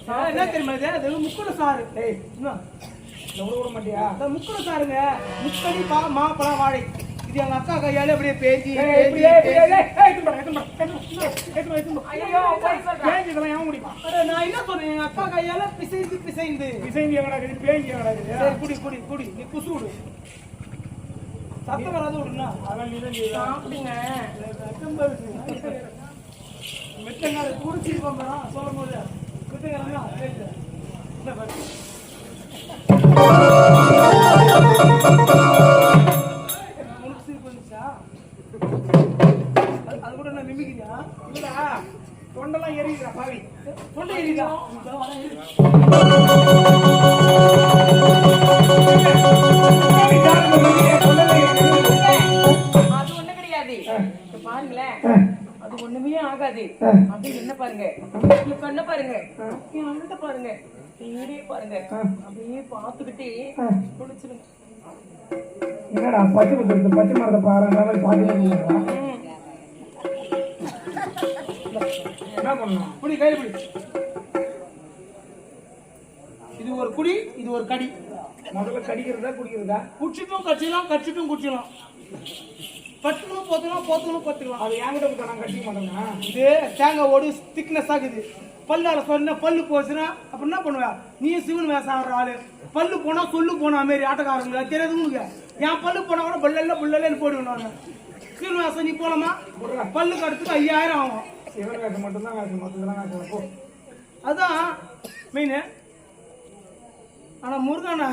என்ன தெரியுமா இது? அது முக்குட சாறு. விட மாட்டியா? முக்குட சாருங்க. முக்கடி மாப்பழம் வாழை. இது எங்க அக்கா கையால அப்படியே பேசி நான் என்ன சொல்றேன், எங்க அக்கா கையால பிசைந்து பிசைந்து குடி குடி குடி நீ குசு விடு, சத்தம் வராது விடுனா சாப்பிடுங்க. மித்தங்கார குடிச்சிருப்போம் சொல்லும் போது மித்தங்காரங்க அது கூட என்ன நிமிக்கிறியா? இல்லடா, தொண்டெல்லாம் எரியுதா பாவி, தொண்டை எரியுதா? அது ஒண்ணு கிடையாது பாருங்களேன், அது ஒண்ணுமே ஆகாது. அப்படி என்ன பாருங்க, கண்ண பாருங்க, பாருங்க, பாருங்க, அப்படியே பாத்துக்கிட்டே குடிச்சிருங்க. என்னடா பச்சை பச்சை மரத்தை பாரு பாத்து என்ன பண்ணலாம்? குடி கையில் குடி. இது ஒரு குடி, இது ஒரு கடி. முதல்ல கடிக்கிறதா குடிக்கிறதா? குடிச்சிட்டும் கடிச்சிடலாம், கடிச்சிட்டும் குடிச்சிடலாம், கட்டுக்கணும் போத்துக்கலாம், போத்துக்கணும் போத்துக்கலாம். அது என்கிட்ட விட்டா நான் கட்டிக்க மாட்டேன்னா? இது தேங்காய் ஓடு திக்னஸ் ஆகுது. பல்லால சொன்ன பல்லு போச்சுன்னா அப்ப என்ன பண்ணுவ? நீ சிவன் வேசம் ஆடுற ஆளு. பல்லு போனா சொல்லு போனா மாரி ஆட்டக்காரங்க தெரியாது உங்களுக்கு. என் பல்லு போனா கூட பல்லல்ல புல்லன்னு போடுவேன் நான். சிவன் வேசம் நீ போலாமா? பல்லு கடுத்துக்கு 5000 ஆகும். சிவன் வேசம் மட்டும்தான் வேசம், மொத்தம் வேசம். அதான் மெயின். ஆனா முருகனா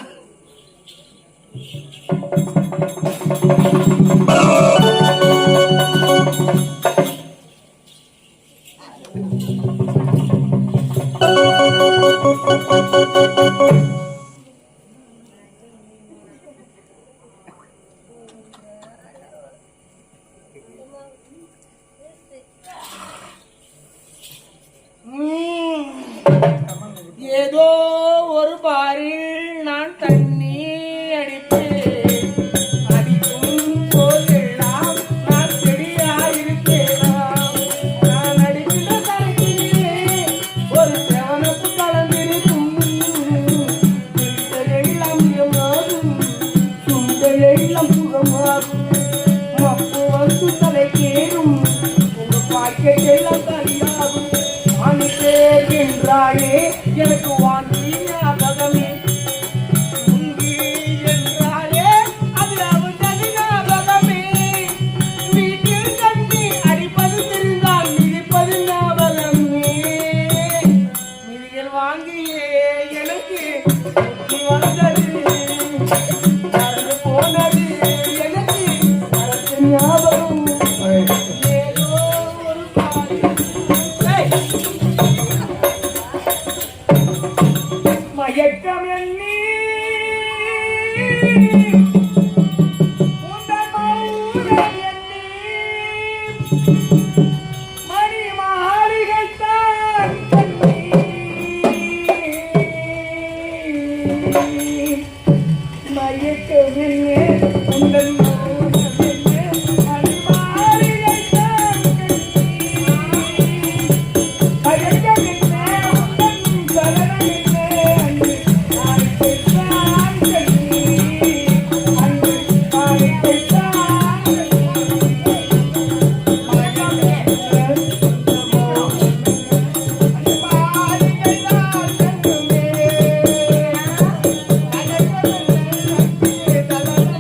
ஏதோ ஒரு பாரில் நான் தண்ணி அடித்து அடிக்கும் போதெல்லாம் நான் செடியாயிருக்கலாம். நான் அடிக்கிற கரைக்கிலே ஒரு செவனப்பு கலந்திருக்கும். எல்லாம் மாறும், சுண்டையெல்லாம் புறமாறும், மப்பு வந்து தலை கேடும், உங்க பாய்க்கையெல்லாம் தனியாகும். வாங்கி சேர்கின்றாயே எனக்கு வாங்கி ஞாபகமே, உங்கி என்றாலே அது அவனது ஞாபகமே. வீட்டில் கண்ணி அடிப்பது தெரிந்தால் மிதிப்பது ஞாபகமே. மிதிகள் வாங்கியே எனக்கு புத்தி வந்தது, நடந்து போனது எனக்கு நடத்த ஞாபகம். ஏதோ ஒரு பாதி மயக்கம் எண்ணி உந்தன் மௌனம் எண்ணி மணி மாளிகை தான் கண்ணி. மயக்கம் எண்ணி உந்தன் மௌனம் எண்ணி மணி மாளிகை தான் கண்ணி. மயக்கம் என்ன உந்தன் சரணம்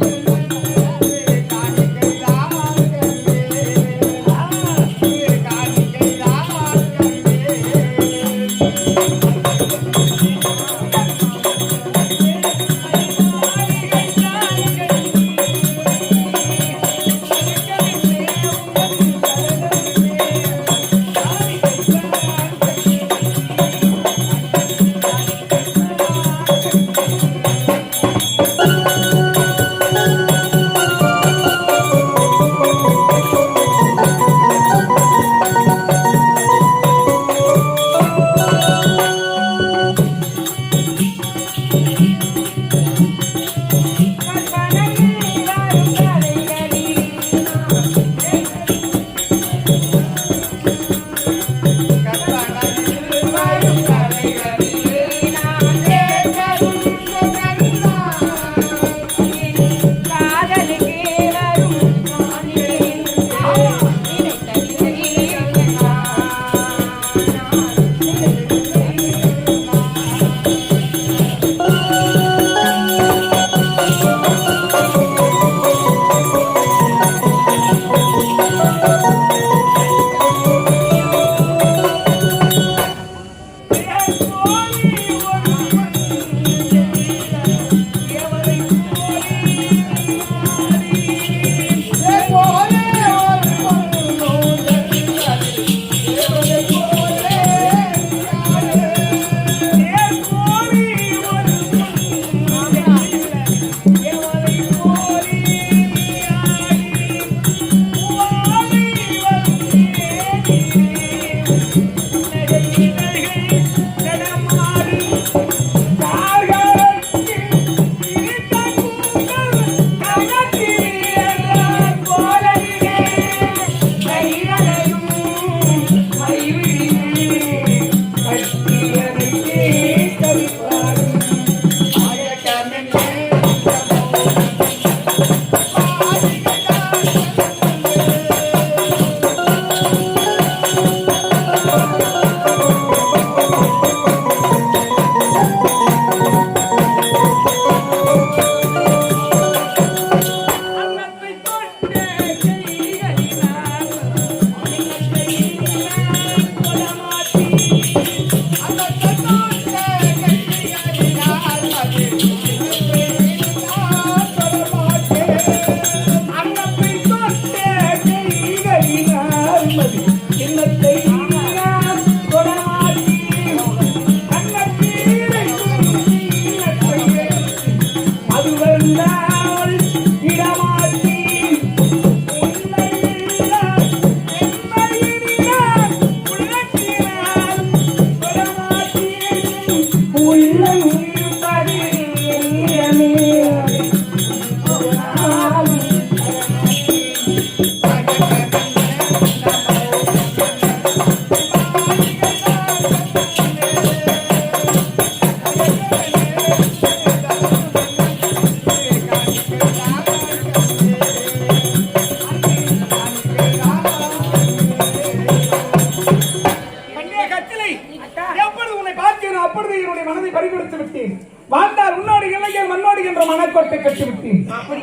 எப்பொழுது என்னுடைய மனதை பறிகொடுத்து விட்டேன். வாழ்ந்தால் உன்னோடு இளைஞர் மண்ணோடு என்ற மனக்கோட்டை கட்டி விட்டேன்.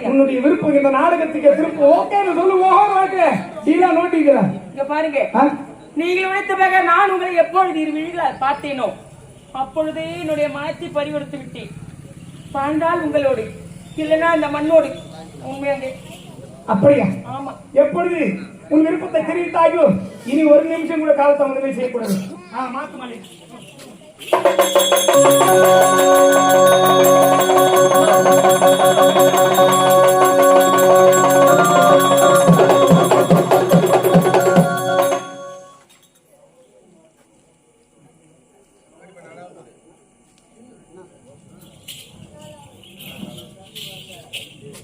உன்னுடைய விருப்பம் இந்த நாடகத்துக்கு திரும்ப ஓகேன்னு சொல்லு. ஓகே டீலா நோட்டிக்கிறேன். இங்க பாருங்க, நீங்கள் உழைத்த பிறகு நான் உங்களை எப்பொழுது இருவிழிகளால் பார்த்தேனோ அப்பொழுதே என்னுடைய மனத்தை பறிகொடுத்து விட்டேன். வாழ்ந்தால் உங்களோடு, இல்லைன்னா இந்த மண்ணோடு. உண்மையாங்க. அப்படியா? ஆமா. எப்பொழுது உன் விருப்பத்தை தெரிவித்தாயோ இனி ஒரு நிமிஷம் கூட காலத்தை முதலே செய்யக்கூடாது. மாத்து மலை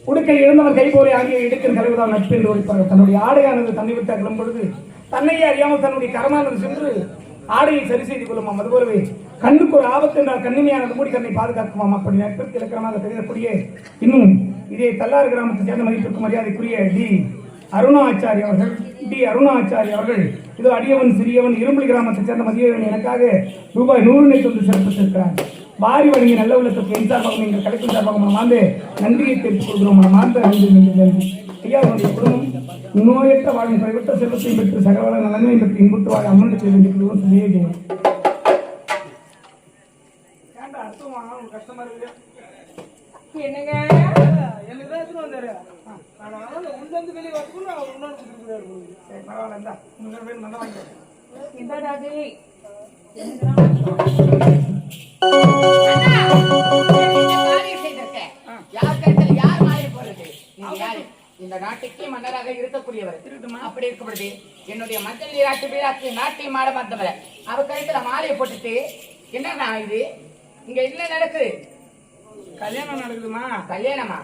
உடுக்கை எழுந்தவர் கைபோரை ஆகிய இடுக்கின் தலைவதான் நட்பு என்று ஒழிப்பார்கள். தன்னுடைய ஆடையானது தன்னை விட்டு அகலும் பொழுது தன்னையே அறியாமல் தன்னுடைய கரமானது சென்று ஆடையை சரி செய்து கொள்ளுமாம். அதுபோலவே கண்ணுக்கு ஒரு ஆபத்து என்றால் கண்ணிமையானது மூடி கண்ணை பாதுகாக்குமாம். அப்படி நட்பிற்கு இலக்கணமாக தெரியக்கூடிய இன்னும் இதே தல்லாறு கிராமத்தை சேர்ந்த மதிப்பிற்கு மரியாதைக்குரிய அருணாச்சாரி அவர்கள் இதோ அடியவன் சிறியவன் இரும்புலி கிராமத்தை சேர்ந்த மதியவன் எனக்காக ரூபாய் 100 தந்து சிறப்பித்திருக்கிறார். வாரி வழங்கி நல்ல உள்ளத்துக்கு என் சார்பாகவும் எங்கள் கலைக்கும் சார்பாக மனமார்ந்து நன்றியை தெரிவித்துக் கொள்கிறோம். மனமார்ந்த நன்றி. ஐயா, அவருடைய குடும்பம் நோயற்ற வாழும் கைவிட்ட செல்வத்தை பெற்று சகல நலனையும் பெற்று இன்புற்று வாழ அம்மன் செய்து கஷ்டமா இருக்கு. என்னங்க எனக்கு தான் எடுத்துட்டு வந்தாரு. உள்ள வெளியே வரக்குள்ள இன்னொன்று பரவாயில்ல. இந்த பேர் நல்லா வாங்கி இந்த நாட்டுக்கே மன்னராக இருக்கக்கூடியவர். அப்படி இருக்கும் பொழுது என்னுடைய மஞ்சள் நீராட்டு வீராட்டு நாட்டையும் ஆட வந்தவர் அவர் கழுத்துல மாலையை போட்டுட்டு என்னன்னா இது இங்க என்ன நடக்குது? கல்யாணம் நடக்குதுமா? கல்யாணமா?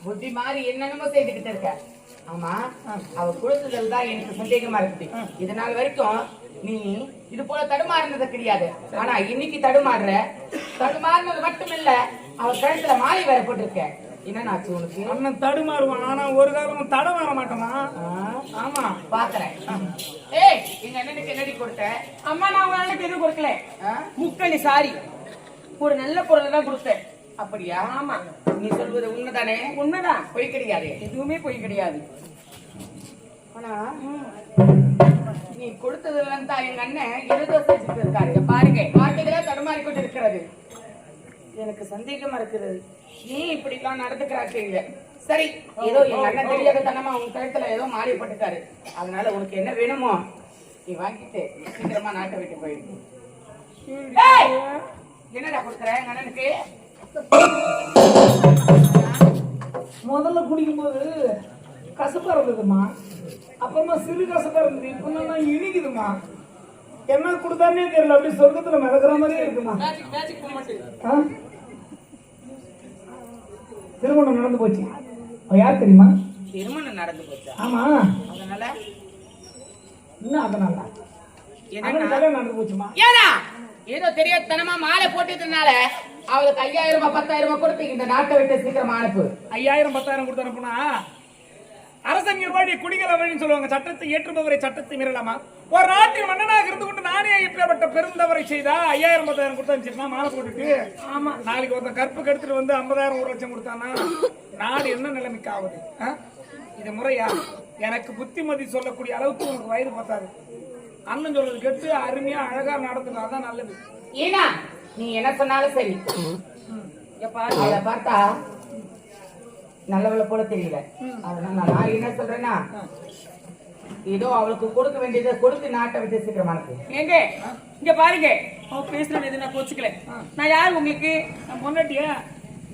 புத்தி மாறி என்னென்னமோ செய்துகிட்டு இருக்க. ஆமா, அவ கொடுத்ததில் தான் எனக்கு சந்தேகமா இருக்குது. இதனால் வரைக்கும் நீ இது போல தடுமாறினது கிடையாது. ஆனா இன்னைக்கு தடுமாறினது மட்டும் இல்ல, அவ கழுத்துல மாலை வேற போட்டிருக்க. என்னன்னாச்சு உனக்கு? அண்ணன் தடுமாறுவான், ஆனா ஒரு காலமும் தடம் வர மாட்டோமா? ஆமா, பாக்குறேன். ஏய், எங்க அண்ணனுக்கு என்னடி கொடுத்த? அம்மா, நான் உங்க அண்ணனுக்கு எதுவும் கொடுக்கல. முக்கணி சாரி, ஒரு நல்ல பொருளை தான் கொடுத்தேன். அப்படியா? ஆமா. நீ சொல்வது உண்மைதானே? உண்மைதான், பொய் கிடையாது. எதுவுமே பொய் கிடையாது. ஆனா நீ கொடுத்ததுலாம் தான் எங்க அண்ணன் ஏதோ செஞ்சுட்டு இருக்காரு. பாருங்க, வார்த்தைகளே தடுமாறிக்கொண்டு இருக்கிறது. எனக்கு சந்தேகமா இருக்கிறது. நீ இப்படி எல்லாம் நடந்துக்கிறாங்க. சரி, ஏதோ எங்க அண்ணன் தெரியாத தனமா உங்க கழுத்துல ஏதோ மாறி பட்டுட்டாரு. அதனால உனக்கு என்ன வேணுமோ நீ வாங்கிட்டு சீக்கிரமா நாட்டை விட்டு போயிடு. என்னடா கொடுக்குற எங்க அண்ணனுக்கு? முதல்ல குடிக்கும் போது கசப்பா இருந்ததுமா, அப்புறமா சிறு கசப்பா இருந்தது, இப்ப இனிக்குதுமா. என்ன கொடுத்தானே தெரியல, அப்படி சொர்க்கத்துல மிதக்கிற மாதிரியே இருக்குமா. திருமணம் நடந்து போச்சு. யார் தெரியுமா? திருமணம் நடந்து போச்சு. ஆமா, அதனால இன்னும் அதனால கல்யாணம் நடந்து போச்சுமா. ஏடா ஏதோ தெரியாதனமா மாலை போட்டதுனால அவளுக்கு 5000 10,000 கொடுத்து இந்த நாட்டை விட்டு சீக்கிரமா அனுப்பு. 5000 10,000 கொடுத்து அனுப்புனா அரசங்க வழி குடிகள வழின்னு சொல்லுவாங்க. சட்டத்தை ஏற்றுபவரை சட்டத்தை மீறலாமா? ஒரு நாட்டின் மன்னனாக இருந்து கொண்டு நானே இப்பேற்பட்ட பெருந்தவரை செய்தா 5000 10,000 கொடுத்து அனுப்பிச்சிருந்தா மாலை போட்டுட்டு. ஆமா, நாளைக்கு ஒருத்தன் கற்பு கெடுத்துட்டு வந்து 50,000 1 லட்சம் கொடுத்தானா நாடு என்ன நிலைமைக்கு ஆகுது? இது முறையா? எனக்கு புத்திமதி சொல்லக்கூடிய அளவுக்கு உனக்கு வயது பார்த்தாரு. அண்ணன் சொல்றது கேட்டு அருமையா அழகா நடத்துனாதான் நல்லது. ஏனா நீ என்ன சொன்னாலும் சரி. அவளை பார்த்தா நல்லவளை போல தெரியல. அதனால நான் என்ன சொல்றேன்னா, ஏதோ அவளுக்கு கொடுக்க வேண்டியதை கொடுத்து நாட்டை விட்டு சீக்கிரமா இருக்கு. ஏங்க, இங்க பாருங்க, அவ பேசுறது எது நான் கோச்சுக்கல. நான் யார் உங்களுக்கு? நான் பொண்டாட்டியா?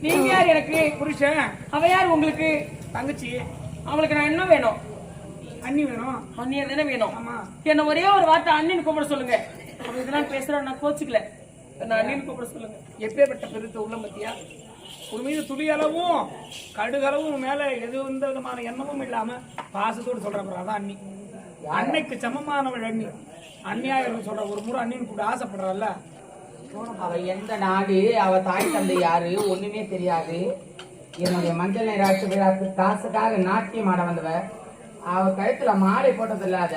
நீங்க யார் எனக்கு? புருஷன். அவ யார் உங்களுக்கு? தங்கச்சி. அவளுக்கு நான் என்ன வேணும்? அண்ணி வேணும். அண்ணியா தானே வேணும்? ஆமா. என்ன ஒரே ஒரு வார்த்தை அண்ணின்னு கூப்பிட சொல்லுங்க. அவ இதெல்லாம் பேசுறேன், நான் கோச்சுக்கல. நான் அண்ணின்னு கூப்பிட சொல்லுங்க. எப்பேற்பட்ட பெருத்த உள்ளம் பத்தியா? ஒரு மீது துளி அளவும் கடுகளவும் மேல எது எந்த விதமான எண்ணமும் இல்லாம பாசத்தோடு சொல்ற அதான் அண்ணி. அன்னைக்கு சமமானவள் அண்ணி. அந்நியாயம் சொல்ற ஒரு முறை அண்ணின்னு கூட ஆசைப்படுறல்ல. அவ எந்த நாடு, அவ தாய் தந்தை யாரு ஒண்ணுமே தெரியாது. என்னுடைய மஞ்சள் நீராட்டு விழாக்கு காசுக்காக நாட்டியம் ஆட வந்தவ. அவ கழுத்துல மாலை போட்டது இல்லாத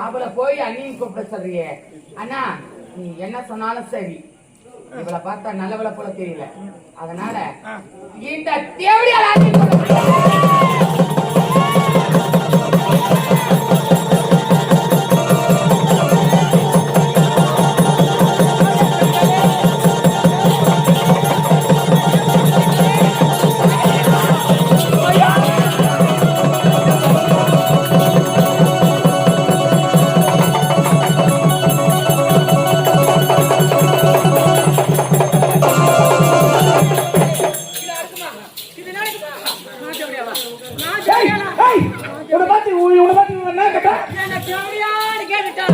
அவளை போய் அண்ணின்னு கூப்பிட சொல்றியே. அண்ணா, நீ என்ன சொன்னாலும் சரி, இவளை பார்த்தா நல்லவளை போல தெரியல. அதனால இந்த தேவடியால் ஆட்சி உன்னை பார்த்து என்ன கேட்டா என்ன தேவையான்னு கேட்டுட்டா